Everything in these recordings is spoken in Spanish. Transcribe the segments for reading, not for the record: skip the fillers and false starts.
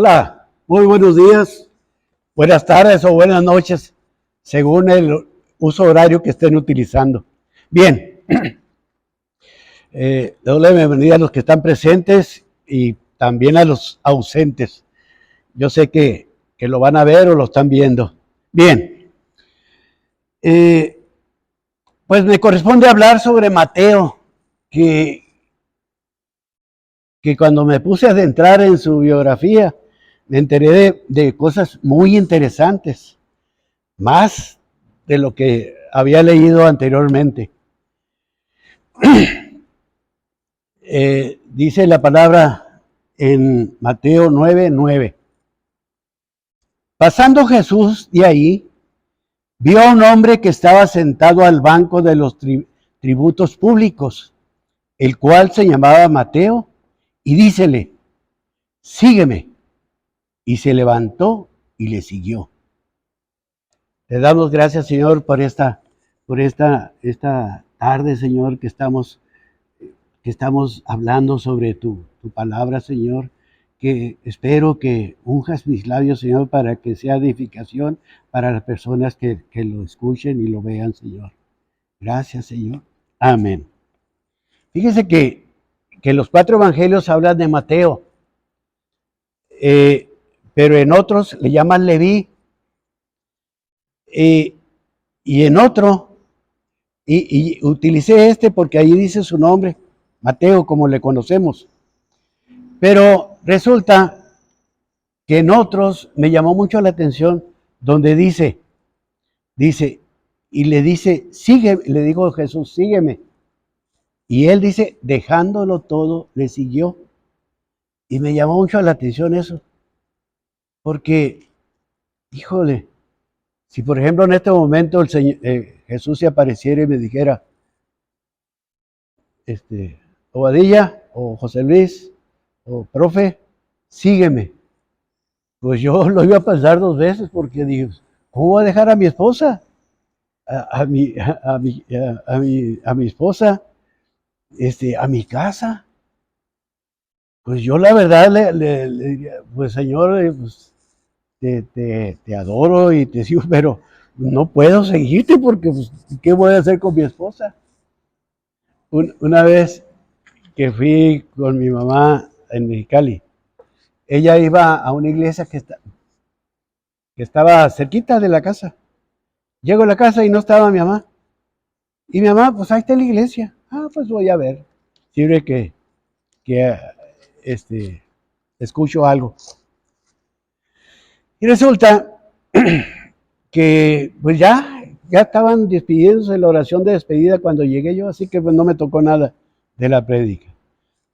Hola, muy buenos días, buenas tardes o buenas noches, según el uso horario que estén utilizando. Bien, le doy la bienvenida a los que están presentes y también a los ausentes. Yo sé que lo van a ver o lo están viendo. Bien, pues me corresponde hablar sobre Mateo, que cuando me puse a adentrar en su biografía, me enteré de cosas muy interesantes, más de lo que había leído anteriormente. Dice la palabra en Mateo 9:9. Pasando Jesús de ahí, vio a un hombre que estaba sentado al banco de los tributos públicos, el cual se llamaba Mateo, y dícele, sígueme. Y se levantó y le siguió. Le damos gracias, Señor, por esta tarde, Señor, que estamos hablando sobre tu palabra, Señor, que espero que unjas mis labios, Señor, para que sea edificación para las personas que lo escuchen y lo vean, Señor. Gracias, Señor. Amén. Fíjese que los 4 evangelios hablan de Mateo, pero en otros le llaman Leví, y en otro, y utilicé porque ahí dice su nombre, Mateo, como le conocemos. Pero resulta que en otros me llamó mucho la atención, donde dice, y le dice, sigue, le dijo Jesús, sígueme. Y él dice, dejándolo todo, le siguió. Y me llamó mucho la atención eso, porque, híjole, si por ejemplo en este momento el Señor, Jesús se apareciera y me dijera, Obadilla, o José Luis, o profe, sígueme. Pues yo lo iba a pensar 2 veces, porque digo, ¿cómo voy a dejar a mi esposa? A mi esposa, a mi casa. Pues yo la verdad le diría, pues Señor, pues, te adoro y te sigo, pero no puedo seguirte porque, pues, ¿qué voy a hacer con mi esposa? Una vez que fui con mi mamá en Mexicali, ella iba a una iglesia que estaba cerquita de la casa. Llego a la casa y no estaba mi mamá. Y mi mamá, pues ahí está la iglesia. Ah, pues voy a ver. Sirve que escucho algo. Y resulta que pues ya estaban despidiéndose de la oración de despedida cuando llegué yo, así que pues no me tocó nada de la prédica.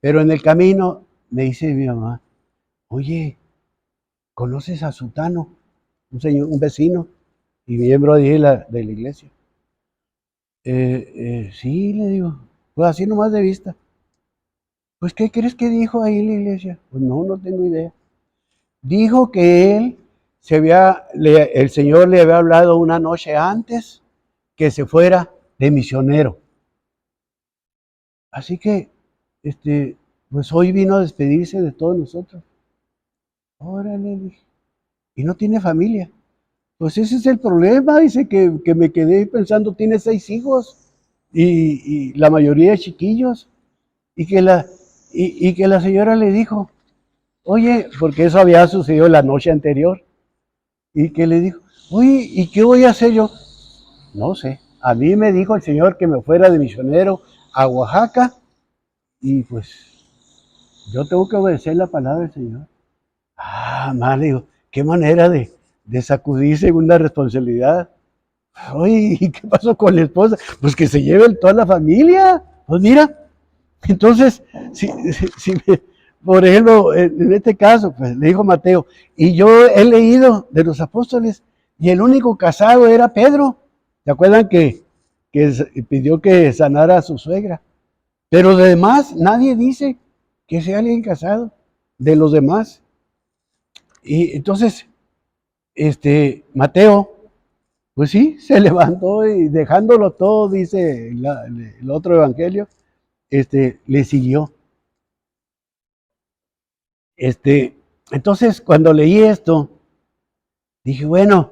Pero en el camino me dice mi mamá, oye, ¿conoces a Sutano? Un vecino y miembro de la iglesia. Sí, le digo, pues así nomás de vista. Pues, ¿qué crees que dijo ahí en la iglesia? Pues no tengo idea. Dijo que él el Señor le había hablado una noche antes que se fuera de misionero. Así que, pues hoy vino a despedirse de todos nosotros. Órale, dije. Y no tiene familia. Pues ese es el problema, dice que me quedé pensando, tiene 6 hijos y la mayoría chiquillos. Y que la señora le dijo, oye, porque eso había sucedido la noche anterior, y que le dijo, oye, ¿y qué voy a hacer yo? No sé, a mí me dijo el Señor que me fuera de misionero a Oaxaca, y pues yo tengo que obedecer la palabra del Señor. Ah, mal, digo, qué manera de sacudirse una responsabilidad. Oye, ¿y qué pasó con la esposa? Pues que se lleven toda la familia. Pues mira, entonces, por ejemplo, en este caso, pues le dijo Mateo, y yo he leído de los apóstoles, y el único casado era Pedro. ¿Se acuerdan que pidió que sanara a su suegra? Pero de demás, nadie dice que sea alguien casado, de los demás. Y entonces, Mateo, pues sí, se levantó y dejándolo todo, dice el otro evangelio, le siguió. Entonces, cuando leí esto, dije, bueno,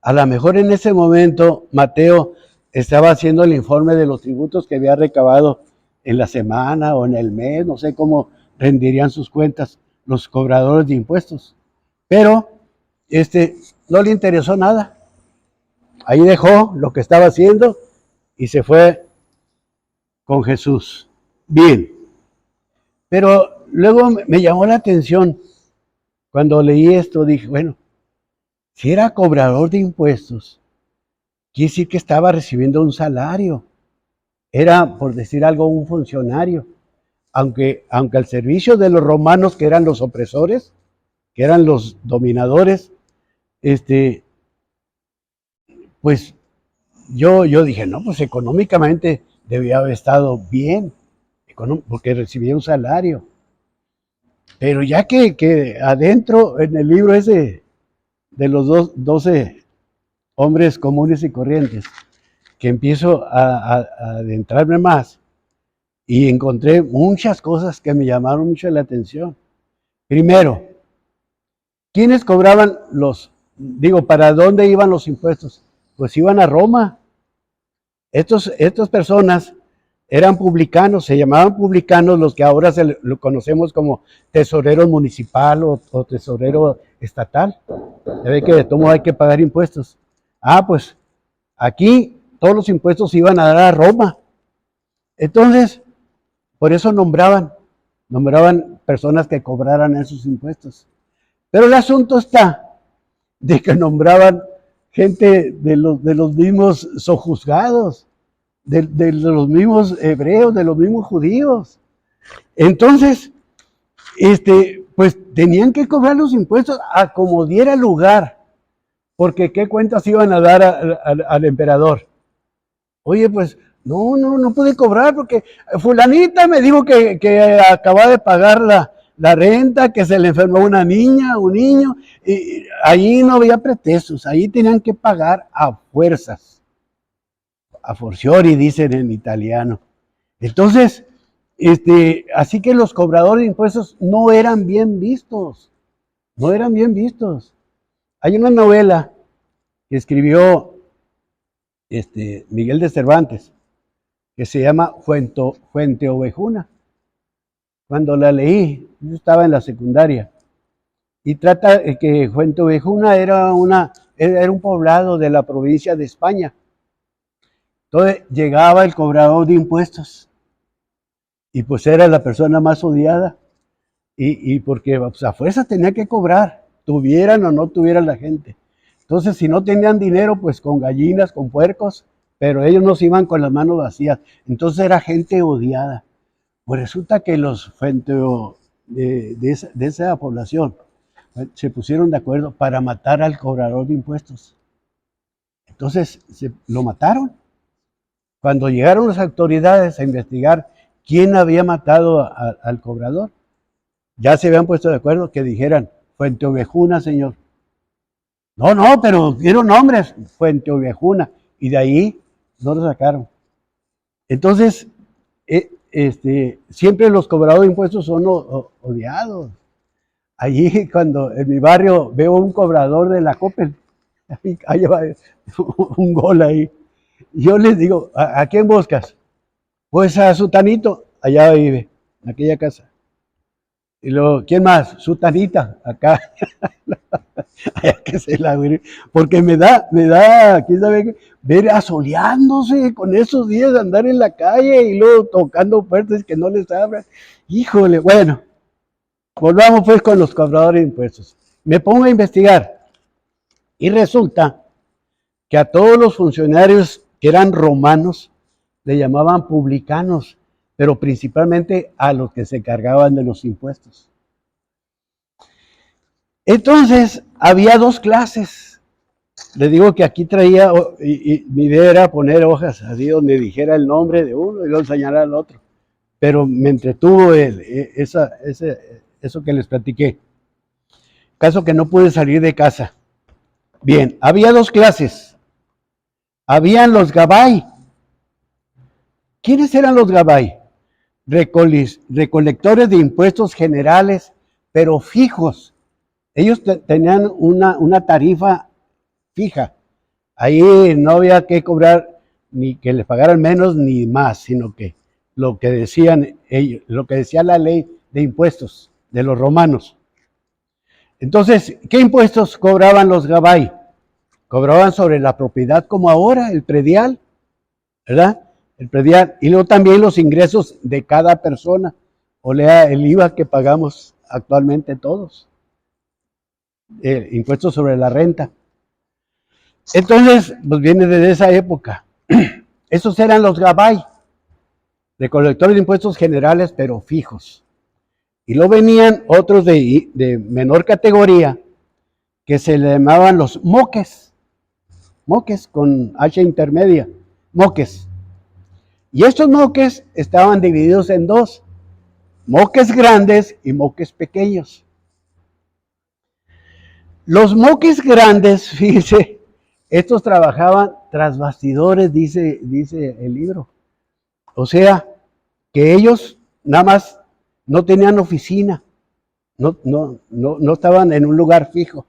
a lo mejor en ese momento Mateo estaba haciendo el informe de los tributos que había recabado en la semana o en el mes, no sé cómo rendirían sus cuentas los cobradores de impuestos. Pero no le interesó nada. Ahí dejó lo que estaba haciendo y se fue con Jesús. Bien. Pero luego me llamó la atención cuando leí esto, dije, bueno, si era cobrador de impuestos, quiere decir que estaba recibiendo un salario. Era, por decir algo, un funcionario. Aunque al servicio de los romanos, que eran los opresores, que eran los dominadores, pues yo dije, no, pues económicamente debía haber estado bien, porque recibía un salario. Pero ya que adentro, en el libro ese de los 12 hombres comunes y corrientes, que empiezo a adentrarme más, y encontré muchas cosas que me llamaron mucho la atención. Primero, ¿quiénes cobraban para dónde iban los impuestos? Pues iban a Roma. Estas personas eran publicanos, se llamaban publicanos, los que ahora lo conocemos como tesorero municipal o tesorero estatal. Ya ve que de todo modo hay que pagar impuestos. Pues aquí todos los impuestos iban a dar a Roma. Entonces, por eso nombraban personas que cobraran esos impuestos. Pero el asunto está de que nombraban gente de los mismos sojuzgados, de los mismos hebreos, de los mismos judíos. Entonces, pues tenían que cobrar los impuestos a como diera lugar, porque qué cuentas iban a dar al emperador. Oye, pues no pude cobrar porque fulanita me dijo que acababa de pagar la renta, que se le enfermó una niña, un niño, y ahí no había pretextos, ahí tenían que pagar a fuerzas, a forciori dicen en italiano. Entonces, así que los cobradores de impuestos no eran bien vistos, no eran bien vistos. Hay una novela que escribió Miguel de Cervantes, que se llama Fuente Ovejuna. Cuando la leí, yo estaba en la secundaria, y trata de que Fuente Ovejuna era un poblado de la provincia de España. Entonces llegaba el cobrador de impuestos, y pues era la persona más odiada, y porque pues, a fuerza tenía que cobrar, tuvieran o no tuvieran la gente. Entonces, si no tenían dinero, pues con gallinas, con puercos, pero ellos no se iban con las manos vacías. Entonces era gente odiada. Pues resulta que los de esa población se pusieron de acuerdo para matar al cobrador de impuestos. Entonces lo mataron. Cuando llegaron las autoridades a investigar quién había matado al cobrador, ya se habían puesto de acuerdo que dijeran Fuente Ovejuna, señor. No, pero quiero nombres, Fuente Ovejuna, y de ahí no lo sacaron. Entonces, siempre los cobradores de impuestos son odiados. Allí, cuando en mi barrio veo un cobrador de la Coppel, ahí va un gol ahí. Yo les digo, ¿a quién buscas? Pues a Sutanito, allá vive, en aquella casa. Y luego, ¿quién más? Sutanita, acá. Que se la porque me da, quién sabe qué, ver asoleándose con esos días de andar en la calle y luego tocando puertas que no les abran. Híjole, bueno, volvamos pues con los cobradores de impuestos. Me pongo a investigar y resulta que a todos los funcionarios que eran romanos le llamaban publicanos, pero principalmente a los que se cargaban de los impuestos. Entonces, había dos clases. Le digo que aquí traía, y mi idea era poner hojas así donde dijera el nombre de uno y luego señalar al otro. Pero me entretuvo eso que les platiqué. Caso que no pude salir de casa. Bien, había dos clases. Habían los gabay. ¿Quiénes eran los gabay? Recolectores de impuestos generales, pero fijos, ellos tenían una tarifa fija. Ahí no había que cobrar ni que les pagaran menos ni más, sino que lo que decían ellos, lo que decía la ley de impuestos de los romanos. Entonces, ¿qué impuestos cobraban los gabay? Cobraban sobre la propiedad como ahora, el predial, ¿verdad? El predial. Y luego también los ingresos de cada persona, o sea, el IVA que pagamos actualmente todos, impuestos sobre la renta. Entonces, pues viene desde esa época. Esos eran los gabay, recolectores de impuestos generales, pero fijos. Y luego venían otros de menor categoría, que se le llamaban los moques, moques con H intermedia, moques. Y estos moques estaban divididos en dos, moques grandes y moques pequeños. Los moques grandes, fíjense, estos trabajaban tras bastidores, dice el libro. O sea, que ellos nada más no tenían oficina, no estaban en un lugar fijo,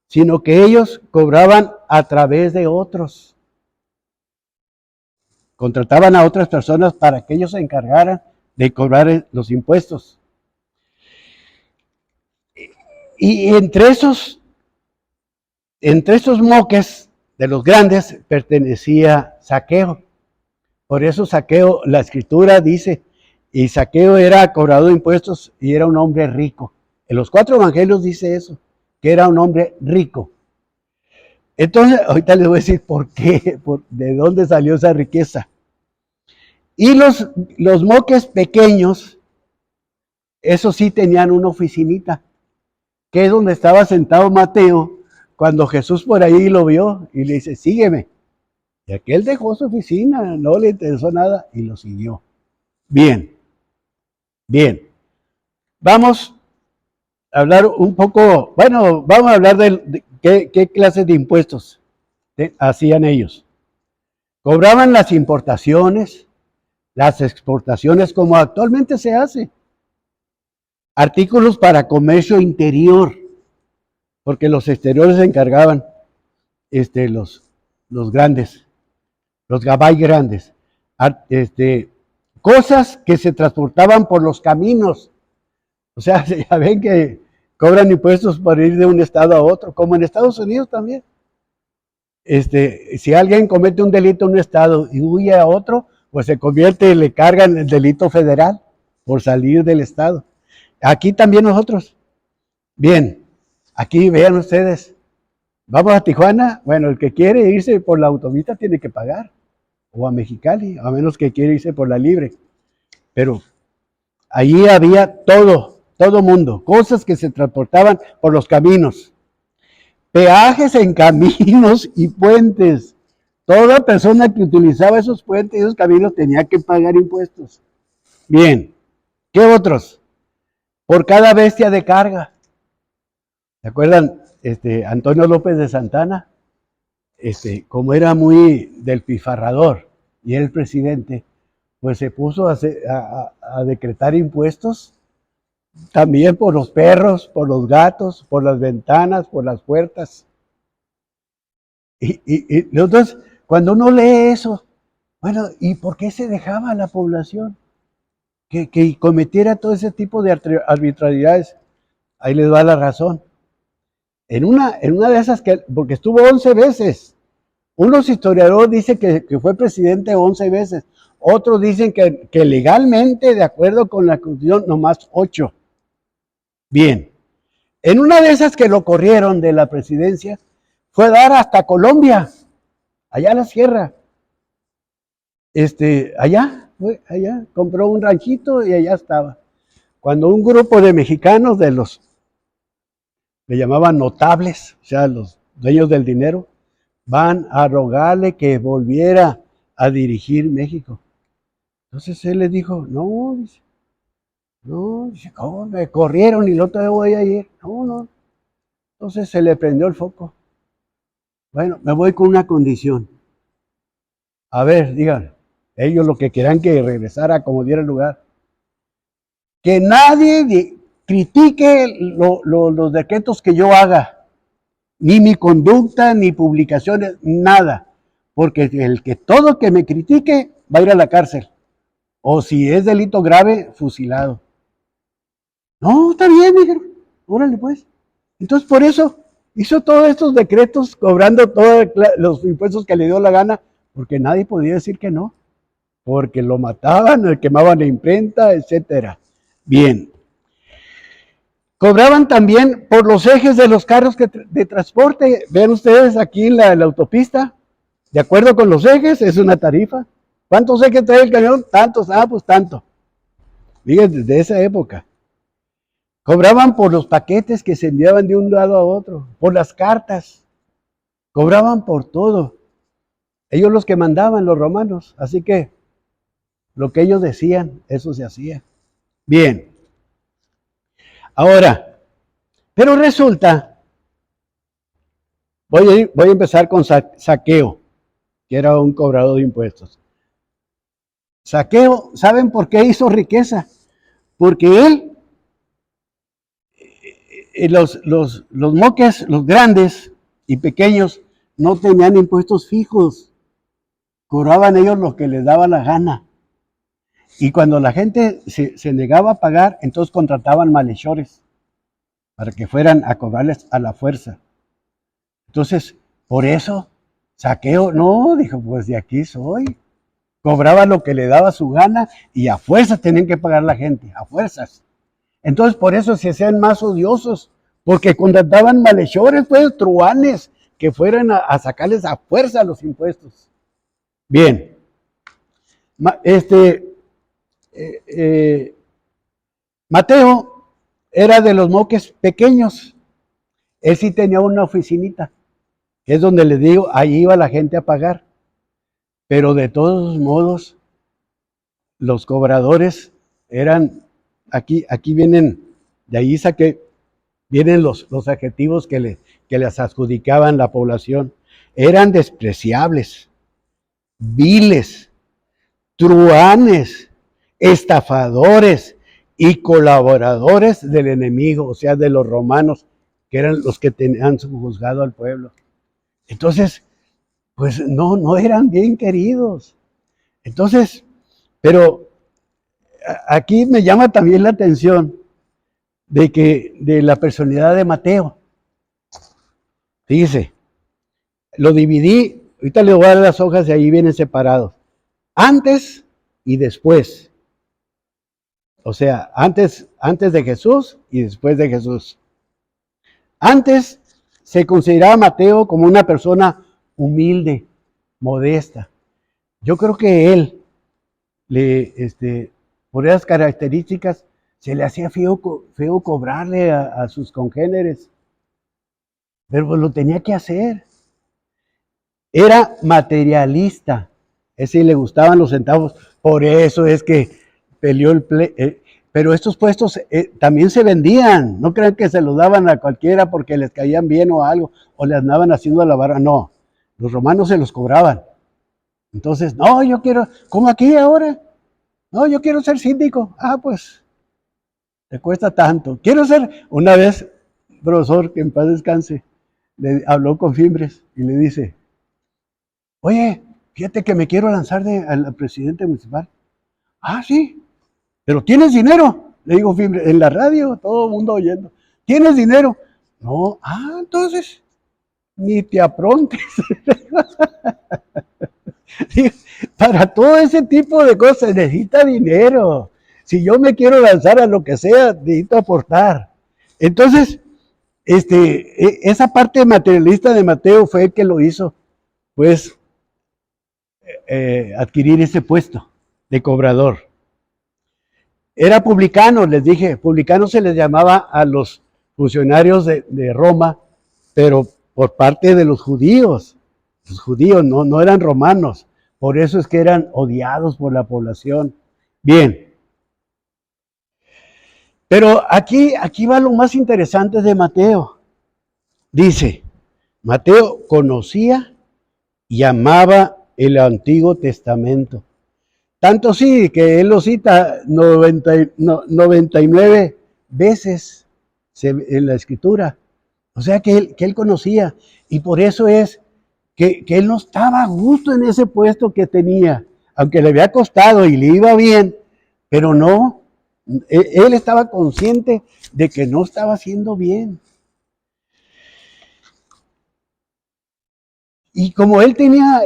sino que ellos cobraban a través de otros. Contrataban a otras personas para que ellos se encargaran de cobrar los impuestos. Y entre esos moques de los grandes pertenecía Zaqueo. Por eso Zaqueo, la escritura dice, y Zaqueo era cobrador de impuestos y era un hombre rico. En los 4 evangelios dice eso, que era un hombre rico. Entonces, ahorita les voy a decir por qué, de dónde salió esa riqueza. Y los moques pequeños, esos sí tenían una oficinita, que es donde estaba sentado Mateo cuando Jesús por ahí lo vio y le dice, sígueme. Y aquel dejó su oficina, no le interesó nada y lo siguió. Bien, bien. Vamos a hablar un poco, bueno, vamos a hablar de qué clases de impuestos hacían ellos. Cobraban las importaciones, las exportaciones, como actualmente se hace. Artículos para comercio interior, porque los exteriores se encargaban los grandes, los gabay grandes. Cosas que se transportaban por los caminos. O sea, ya ven que cobran impuestos por ir de un estado a otro, como en Estados Unidos también. Si alguien comete un delito en un estado y huye a otro, pues se convierte y le cargan el delito federal por salir del estado. Aquí también nosotros. Bien, aquí vean ustedes. Vamos a Tijuana. Bueno, el que quiere irse por la autopista tiene que pagar. O a Mexicali, a menos que quiera irse por la libre. Pero allí había todo mundo, cosas que se transportaban por los caminos. Peajes en caminos y puentes. Toda persona que utilizaba esos puentes y esos caminos tenía que pagar impuestos. Bien, ¿qué otros? Por cada bestia de carga. ¿Se acuerdan? Antonio López de Santana, como era muy del pifarrador y era el presidente, pues se puso a decretar impuestos también por los perros, por los gatos, por las ventanas, por las puertas. Y entonces, cuando uno lee eso, bueno, ¿y por qué se dejaba a la población que cometiera todo ese tipo de arbitrariedades? Ahí les va la razón. En una de esas, porque estuvo 11 veces. Unos historiadores dicen que fue presidente 11 veces. Otros dicen que legalmente, de acuerdo con la Constitución, nomás 8. Bien. En una de esas que lo corrieron de la presidencia, fue a dar hasta Colombia, allá a la sierra. Allá, compró un ranchito y allá estaba. Cuando un grupo de mexicanos le llamaban notables, o sea, los dueños del dinero, van a rogarle que volviera a dirigir México. Entonces él les dijo, no, dice, ¿cómo me corrieron y el otro día voy a ir? No. Entonces se le prendió el foco. Bueno, me voy con una condición. A ver, digan, ellos lo que quieran que regresara como diera lugar. Que critique los decretos que yo haga, ni mi conducta, ni publicaciones, nada. Porque el que todo que me critique va a ir a la cárcel. O si es delito grave, fusilado. No, está bien, dijeron. Órale, pues. Entonces, por eso hizo todos estos decretos cobrando todos los impuestos que le dio la gana, porque nadie podía decir que no. Porque lo mataban, quemaban la imprenta, etcétera. Bien. Cobraban también por los ejes de los carros de transporte. Vean ustedes aquí en la autopista, de acuerdo con los ejes, es una tarifa. ¿Cuántos ejes trae el camión? Tantos, pues tanto. Fíjense, desde esa época. Cobraban por los paquetes que se enviaban de un lado a otro, por las cartas. Cobraban por todo. Ellos los que mandaban, los romanos. Así que lo que ellos decían, eso se hacía. Bien. Ahora, pero resulta, voy a empezar con Zaqueo, que era un cobrador de impuestos. Zaqueo, ¿saben por qué hizo riqueza? Porque él, los moques, los grandes y pequeños, no tenían impuestos fijos. Cobraban ellos lo que les daba la gana. Y cuando la gente se negaba a pagar, entonces contrataban malhechores para que fueran a cobrarles a la fuerza. Entonces, por eso, Zaqueo, no, dijo, pues de aquí soy. Cobraba lo que le daba su gana y a fuerzas tenían que pagar la gente, a fuerzas. Entonces, por eso se hacían más odiosos, porque contrataban malhechores, pues, truanes, que fueran a sacarles a fuerza los impuestos. Bien. Mateo era de los moques pequeños. Él sí tenía una oficinita, que es donde les digo, ahí iba la gente a pagar. Pero de todos modos, los cobradores eran, aquí vienen, de ahí saqué, vienen los adjetivos que les adjudicaban la población. Eran despreciables, viles, truanes, estafadores y colaboradores del enemigo, o sea, de los romanos, que eran los que tenían juzgado al pueblo. Entonces, pues no eran bien queridos. Entonces, pero aquí me llama también la atención de la personalidad de Mateo. Fíjese, lo dividí, ahorita le voy a dar las hojas y ahí vienen separados. Antes y después. O sea, antes de Jesús y después de Jesús. Antes se consideraba a Mateo como una persona humilde, modesta. Yo creo que él, por esas características, se le hacía feo cobrarle a sus congéneres. Pero pues lo tenía que hacer. Era materialista. Ese le gustaban los centavos. Por eso es que peleó pero estos puestos también se vendían. No crean que se los daban a cualquiera porque les caían bien o algo, o le andaban haciendo la barra. No, los romanos se los cobraban. Entonces, no, yo quiero, como aquí ahora, no, yo quiero ser síndico. Pues, te cuesta tanto. Quiero ser, una vez, profesor, que en paz descanse, le habló con Fimbres y le dice, oye, fíjate que me quiero lanzar al presidente municipal. Sí, pero ¿tienes dinero? Le digo, Fimbres, en la radio, todo el mundo oyendo. ¿Tienes dinero? No, entonces, ni te aprontes. Para todo ese tipo de cosas necesita dinero. Si yo me quiero lanzar a lo que sea, necesito aportar. Entonces, esa parte materialista de Mateo fue el que lo hizo, pues, adquirir ese puesto de cobrador. Era publicano, les dije, publicano se les llamaba a los funcionarios de Roma, pero por parte de los judíos. Los judíos no eran romanos, por eso es que eran odiados por la población. Bien. Pero aquí va lo más interesante de Mateo. Dice, Mateo conocía y amaba el Antiguo Testamento. Tanto sí que él lo cita 99 veces en la Escritura. O sea que él conocía, y por eso es que él no estaba a gusto en ese puesto que tenía, aunque le había costado y le iba bien, pero no, él estaba consciente de que no estaba haciendo bien. Y como él tenía,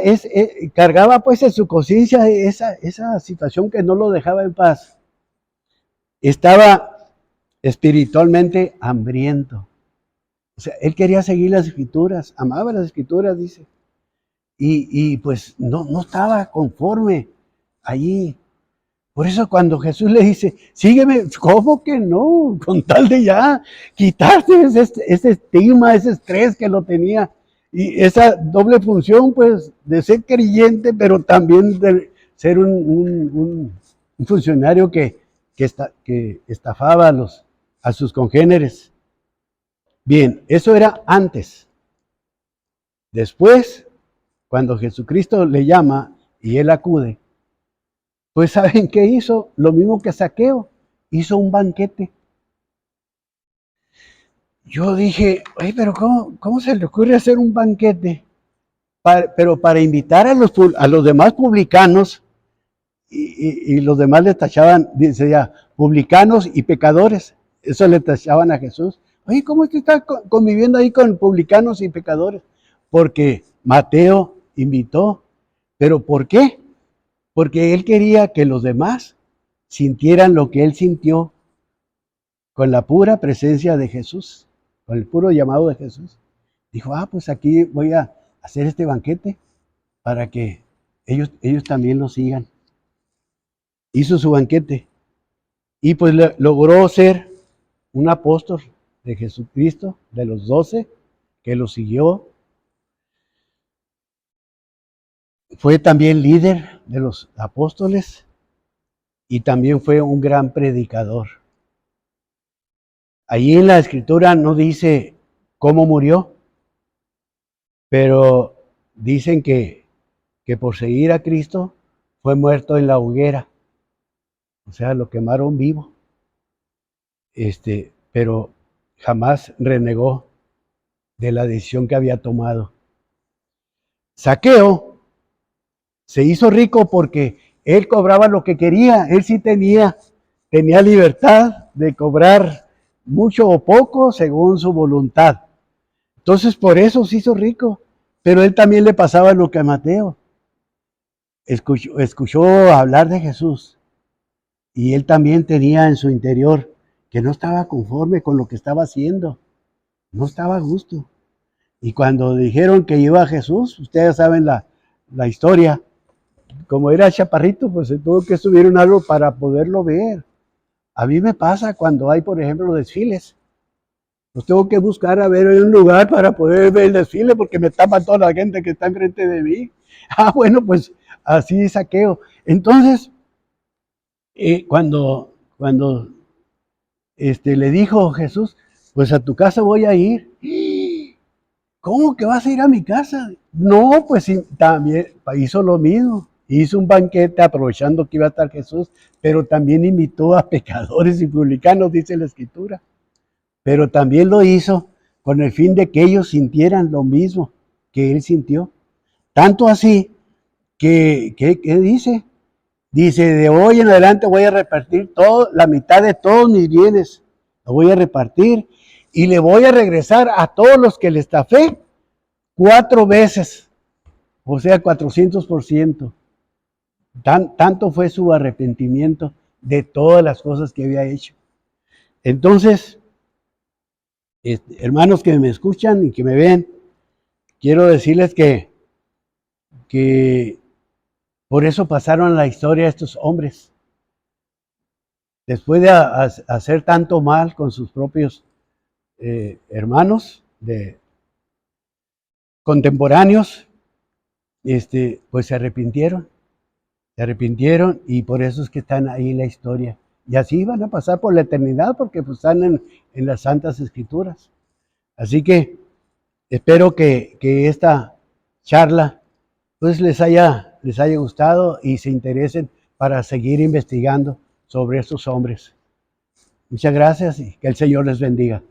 cargaba pues en su conciencia esa situación que no lo dejaba en paz, estaba espiritualmente hambriento. O sea, él quería seguir las Escrituras, amaba las Escrituras, dice. Y pues no estaba conforme allí. Por eso cuando Jesús le dice, sígueme, ¿cómo que no? Con tal de ya quitarse ese estigma, ese estrés que lo tenía. Y esa doble función, pues, de ser creyente, pero también de ser un funcionario que estafaba a sus congéneres. Bien, eso era antes. Después, cuando Jesucristo le llama y él acude, pues ¿saben qué hizo? Lo mismo que Zaqueo, hizo un banquete. Yo dije, oye, pero ¿cómo se le ocurre hacer un banquete? Pero para invitar a los demás publicanos, y los demás le tachaban, dice ya, publicanos y pecadores. Eso le tachaban a Jesús. Oye, ¿cómo usted está conviviendo ahí con publicanos y pecadores? Porque Mateo invitó. ¿Pero por qué? Porque él quería que los demás sintieran lo que él sintió con la pura presencia de Jesús, con el puro llamado de Jesús. Dijo, pues aquí voy a hacer este banquete para que ellos también lo sigan. Hizo su banquete y pues logró ser un apóstol de Jesucristo, de los 12, que lo siguió. Fue también líder de los apóstoles y también fue un gran predicador. Allí en la Escritura no dice cómo murió, pero dicen que por seguir a Cristo fue muerto en la hoguera. O sea, lo quemaron vivo. Pero jamás renegó de la decisión que había tomado. Zaqueo se hizo rico porque él cobraba lo que quería. Él sí tenía libertad de cobrar mucho o poco según su voluntad. Entonces por eso se hizo rico. Pero él también le pasaba lo que a Mateo. Escuchó hablar de Jesús y él también tenía en su interior que no estaba conforme con lo que estaba haciendo, no estaba a gusto. Y cuando dijeron que iba a Jesús, ustedes saben la historia, como era chaparrito, pues se tuvo que subir un árbol para poderlo ver. A mí me pasa cuando hay, por ejemplo, desfiles. Los tengo que buscar a ver un lugar para poder ver el desfile porque me tapa toda la gente que está enfrente de mí. Bueno, pues así Zaqueo. Entonces, cuando le dijo Jesús, pues a tu casa voy a ir. ¿Cómo que vas a ir a mi casa? No, pues también hizo lo mismo. Hizo un banquete aprovechando que iba a estar Jesús, pero también invitó a pecadores y publicanos, dice la Escritura. Pero también lo hizo con el fin de que ellos sintieran lo mismo que él sintió. Tanto así que dice, de hoy en adelante voy a repartir la mitad de todos mis bienes, lo voy a repartir y le voy a regresar a todos los que le estafé 4 veces, o sea, 400%. Tanto fue su arrepentimiento de todas las cosas que había hecho. Entonces, hermanos que me escuchan y que me ven, quiero decirles que por eso pasaron a la historia estos hombres. Después de hacer tanto mal con sus propios hermanos contemporáneos, pues se arrepintieron y por eso es que están ahí en la historia. Y así van a pasar por la eternidad porque pues, están en las Santas Escrituras. Así que espero que esta charla pues les haya gustado y se interesen para seguir investigando sobre estos hombres. Muchas gracias y que el Señor les bendiga.